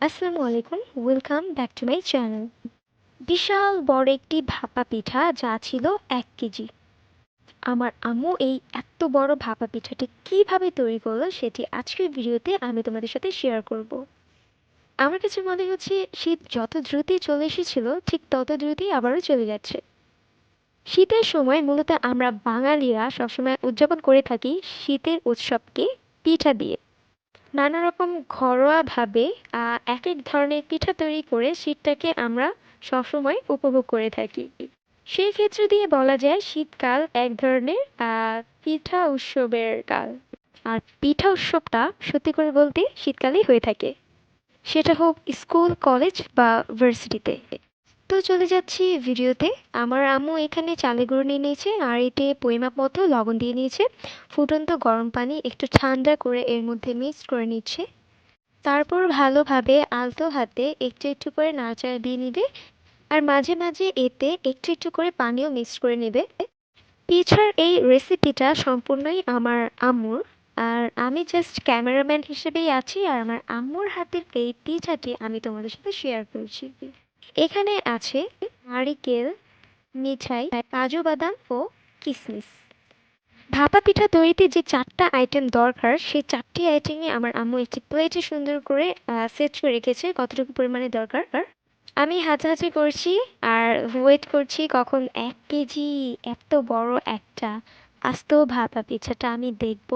আসসালামু আলাইকুম, welcome back to my channel. বিশাল বড় একটি ভাপা পিঠা যা ছিল 1 কেজি। আমার আম্মু এই এত বড় ভাপা পিঠাটি কিভাবে তৈরি করলো সেটি আজকের ভিডিওতে আমি তোমাদের সাথে শেয়ার করব। আমার কাছে মনে হচ্ছে শীত যত দ্রুতই চলে এসেছিল ঠিক তত দ্রুতই আবারও চলে যাচ্ছে। শীতের সময় মূলত আমরা বাঙালিরা সবসময় উদযাপন করে থাকি শীতের উৎসবকে পিঠা দিয়ে। নানা রকম ঘরোয়াভাবে এক এক ধরনের পিঠা তৈরি করে শীতটাকে আমরা সবসময় উপভোগ করে থাকি। সেই ক্ষেত্র দিয়ে বলা যায় শীতকাল এক ধরনের পিঠা উৎসবের কাল। আর পিঠা উৎসবটা সত্যি করে বলতে শীতকালেই হয়ে থাকে, সেটা হোক স্কুল, কলেজ বা ভার্সিটিতে। তো চলে যাচ্ছি ভিডিওতে। আমার আম্মু এখানে চালের গুঁড়ো নিয়ে নিয়েছে আর এতে পরিমাপ মতো লবণ দিয়ে নিয়েছে। ফুটন্ত গরম পানি একটু ঠান্ডা করে এর মধ্যে মিক্স করে নিচ্ছে। তারপর ভালোভাবে আলতো হাতে একটু একটু করে নাড়াচাড়া দিয়ে নিবে। আর মাঝে মাঝে এতে একটু একটু করে পানিও মিক্স করে নেবে। পিঠার এই রেসিপিটা সম্পূর্ণই আমার আম্মুর। আর আমি জাস্ট ক্যামেরাম্যান হিসেবেই আছি, আর আমার আম্মুর হাতের এই পিঠাটি আমি তোমাদের সাথে শেয়ার করছি। এখানে আছে নারিকেল, মিঠাই, কাজু বাদাম ও কিশমিশ। ভাপা পিঠা তৈরিতে যে 4টা আইটেম দরকার সেই 4টি আইটেমই আমার আম্মু একটি প্লেটে সুন্দর করে সেট করে রেখেছে কতটুকু পরিমাণে দরকার। আমি হাতাহাতি করছি আর ওয়েট করছি কখন 1 কেজি এত বড় একটা আস্ত ভাপা পিঠাটা আমি দেখব।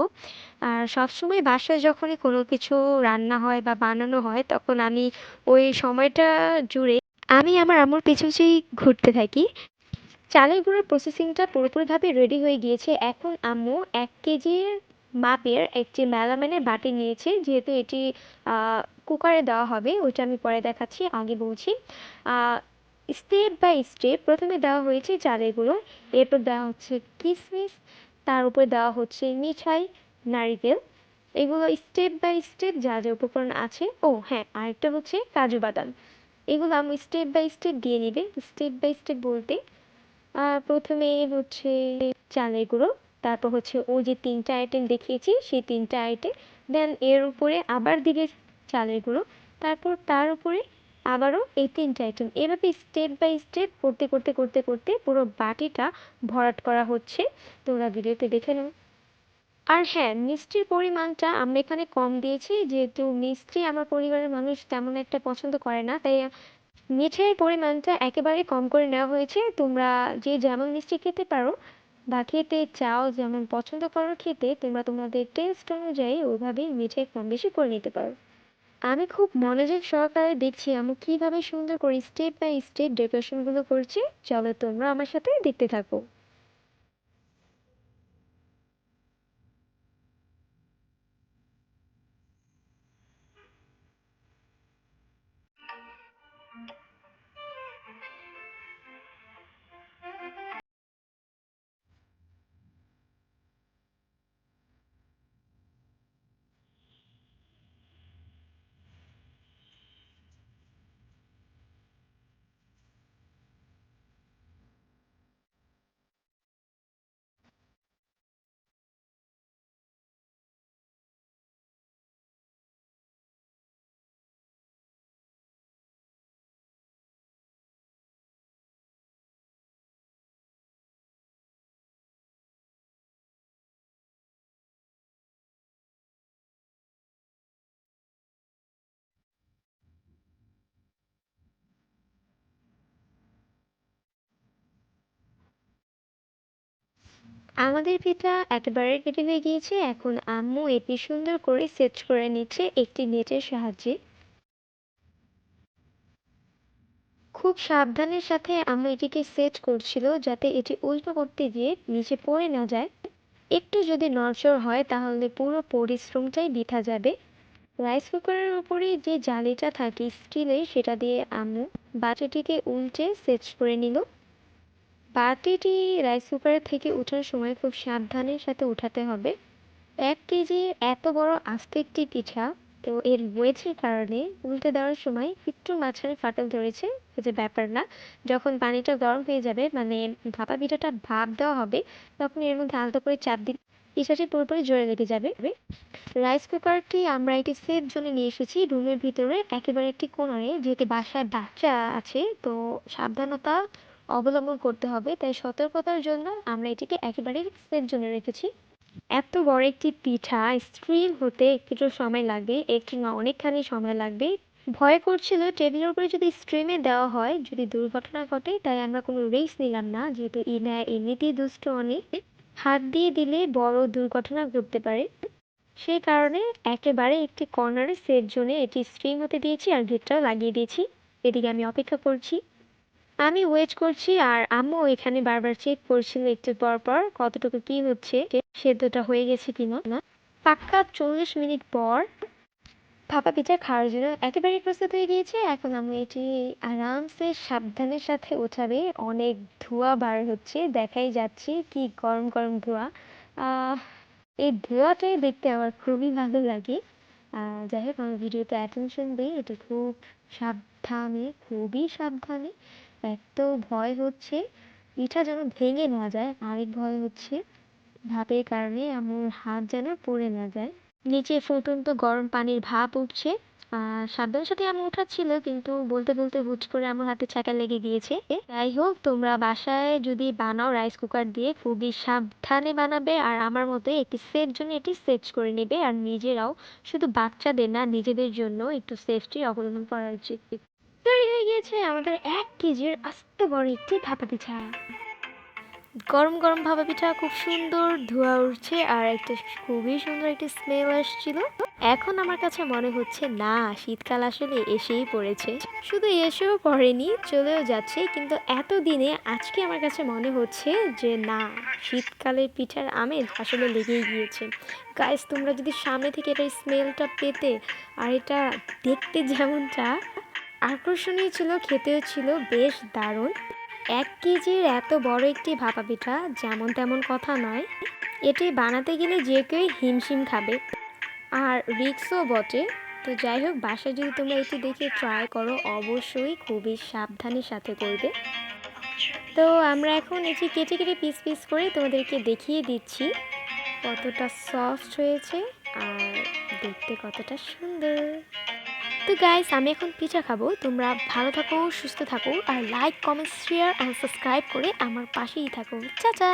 আর সবসময় বাসায় যখনই কোনো কিছু রান্না হয় বা বানানো হয় তখন আমি ওই সময়টা জুড়ে আমি আমার আম্মুর পিছু পিছুই ঘুরতে থাকি। চালের গুঁড়োর প্রসেসিংটা পুরোপুরিভাবে রেডি হয়ে গিয়েছে। এখন আম্মু 1 কেজির মাপের একটি মেলামাইনের বাটি নিয়েছে, যেহেতু এটি কুকারে দেওয়া হবে ওইটা আমি পরে দেখাচ্ছি, আগে বলছি। স্টেপ বাই স্টেপ প্রথমে দেওয়া হয়েছে চালের গুঁড়ো, এরপর দেওয়া হচ্ছে কিশমিশ, তার উপর দেওয়া হচ্ছে মিঠাই, নারিকেল। এগুলো স্টেপ বাই স্টেপ যা যা উপকরণ আছে, ও হ্যাঁ আরেকটা হচ্ছে কাজু বাদাম। এগুলো আমি স্টেপ বাই স্টেপ দিয়ে নিবে। স্টেপ বাই স্টেপ বলতে প্রথমে হচ্ছে চালের গুঁড়ো, তারপর হচ্ছে ওই যে 3টা আইটেম দেখিয়েছি সেই 3টা আইটেম, দেন এর উপরে আবার দিবে চালের গুঁড়ো, তারপর তার উপরে আবারও এই 3টা আইটেম, এভাবে স্টেপ বাই স্টেপ করতে করতে করতে করতে পুরো বাটিটা ভরাট করা হচ্ছে। তোমরা ভিডিওতে দেখে নাও। আর হ্যাঁ, মিষ্টির পরিমাণটা আমরা এখানে কম দিয়েছি, যেহেতু মিষ্টি আমার পরিবারের মানুষ তেমন একটা পছন্দ করে না, তাই মিঠাইয়ের পরিমাণটা একেবারে কম করে নেওয়া হয়েছে। তোমরা যে যেমন মিষ্টি খেতে পারো বা খেতে চাও, যেমন পছন্দ করো খেতে, তোমরা তোমাদের টেস্ট অনুযায়ী ওইভাবেই মিঠাই কম বেশি করে নিতে পারো। আমি খুব মনোযোগ সহকারে দেখছি আমি কিভাবে সুন্দর করে স্টেপ বাই স্টেপ ডেকোরেশনগুলো করছি। চলো তোমরা আমার সাথে দেখতে থাকো। আমাদের পিঠা একেবারে রেডি হয়ে গিয়েছে। এখন আম্মু এটি সুন্দর করে সেট করে নিচ্ছে একটি নেটের সাহায্যে। খুব সাবধানের সাথে আম্মু এটিকে সেট করছিল যাতে এটি উল্টো করতে গিয়ে নিচে পড়ে না যায়। একটু যদি নড়চড় হয় তাহলে পুরো পরিশ্রমটাই বৃথা যাবে। রাইস কুকারের উপরে যে জালিটা থাকে স্টিলের, সেটা দিয়ে আম্মু বাটিটিকে উল্টে সেট করে নিল। বাটিটি রাইস কুকারের থেকে ওঠার সময় খুব সাবধানের সাথে উঠাতে হবে। 1 কেজি এত বড় আস্ত একটি পিঠা, তো এর ওয়েটের কারণে উল্টে দেওয়ার সময় একটু মাঝখানে ফাটল ধরেছে, যে ব্যাপার না। যখন পানিটা গরম হয়ে যাবে, মানে ভাপা পিঠাটা ভাপ দেওয়া হবে, তখন এর মধ্যে আলতো করে চাপ দিন। পিঠাটি পুরোপুরি জোরে লেগে যাবে। রাইস কুকারটি আমরা একটি সেফ জোনে নিয়ে এসেছি রুমের ভিতরে একেবারে একটি কোণারে, যেহেতু বাসায় বাচ্চা আছে তো সাবধানতা অবলম্বন করতে হবে, তাই সতর্কতার জন্য আমরা এটিকে একেবারে সেফ জোনে রেখেছি। এত বড় একটি পিঠা স্টিম হতে একটু সময় লাগবে, একটু না অনেকখানি সময় লাগবে। ভয় করছিল টেবিলের উপরে যদি স্ট্রিমে দেওয়া হয় যদি দুর্ঘটনা ঘটে, তাই আমরা কোনো রিস্ক নিলাম না, যেহেতু ইনা এমনিতেই দুষ্ট অনেক, হাত দিয়ে দিলে বড় দুর্ঘটনা ঘটতে পারে। সেই কারণে একেবারে একটি কর্নারে সেফ জোনে এটি স্ট্রিম হতে দিয়েছি আর গেটটাও লাগিয়ে দিয়েছি। এদিকে আমি অপেক্ষা করছি, আমি ওয়েট করছি, আর আম্মু এখানে বারবার চেক করছিল একটু পর পর কতটুকু কি হচ্ছে, সেদ্ধটা হয়ে গেছে কিনা। পাক্কা 40 মিনিট পর ভাপা পিঠা খাওয়ার জন্য একেবারে প্রস্তুত হয়ে গিয়েছে। এখন আমি এটি আরামসে সাবধানের সাথে ওঠাবে। অনেক ধোঁয়া বার হচ্ছে, দেখাই যাচ্ছে কি গরম গরম ধোঁয়া। আহ এই ধোঁয়াটাই দেখতে আমার খুবই ভালো লাগে। যাই হোক, আমার ভিডিওতে অ্যাটেনশন দিই, এটা খুব সাবধানে, খুবই সাবধানে। এত ভয় হচ্ছে পিঠা যেন ভেঙে না যায়, আরেক ভয় হচ্ছে ভাপের কারণে আমার হাত যেন পুড়ে না যায়। নিচে ফুটন্ত গরম পানির ভাপ উঠছে। সাবধানের সাথে আম্মু উঠাচ্ছিল, কিন্তু বলতে বলতে হুট করে আমার হাতে ছ্যাঁকা লেগে গিয়েছে। যাই হোক, তোমরা বাসায় যদি বানাও রাইস কুকার দিয়ে খুবই সাবধানে বানাবে, আর আমার মতো একটি সেফ জন্য এটি সেট করে নেবে, আর নিজেরাও, শুধু বাচ্চাদের না নিজেদের জন্য একটু সেফটি অবলম্বন করা উচিত। তৈরি হয়ে গিয়েছে আমাদের 1 কেজির আস্ত বড় একটি ভাপা পিঠা। গরম গরম ভাপা পিঠা, খুব সুন্দর ধোঁয়া উঠছে আর একটা খুবই সুন্দর একটি স্মেল আসছিল। এখন আমার কাছে মনে হচ্ছে না, শীতকাল আসলে এসেই পড়েছে। শুধু এসেও পড়েনি, চলেও যাচ্ছে, কিন্তু এতদিনে আজকে আমার কাছে মনে হচ্ছে যে না, শীতকালের পিঠার আমেজ আসলে লেগেই গিয়েছে। গাইস, তোমরা যদি সামনে থেকে এটার স্মেলটা পেতে, আর এটা দেখতে যেমনটা আকর্ষণীয় ছিল, খেতেও ছিল বেশ দারুণ। 1 কেজির এত বড় একটি ভাপা পিঠা যেমন তেমন কথা নয়, এটি বানাতে গেলে যে কেউই হিমশিম খাবে, আর রিস্কও বটে। তো যাই হোক, বাসায় যদি তোমরা এটি দেখে ট্রাই করো, অবশ্যই খুবই সাবধানের সাথে করবে। তো আমরা এখন এটি কেটে কেটে পিস পিস করে তোমাদেরকে দেখিয়ে দিচ্ছি কতটা সফট হয়েছে আর দেখতে কতটা সুন্দর। তো গাইস, আমি এখন পিঠা খাবো। তোমরা ভালো থাকো, সুস্থ থাকো, আর like, comment, share and subscribe করে আমার পাশেই থাকো। চা চা।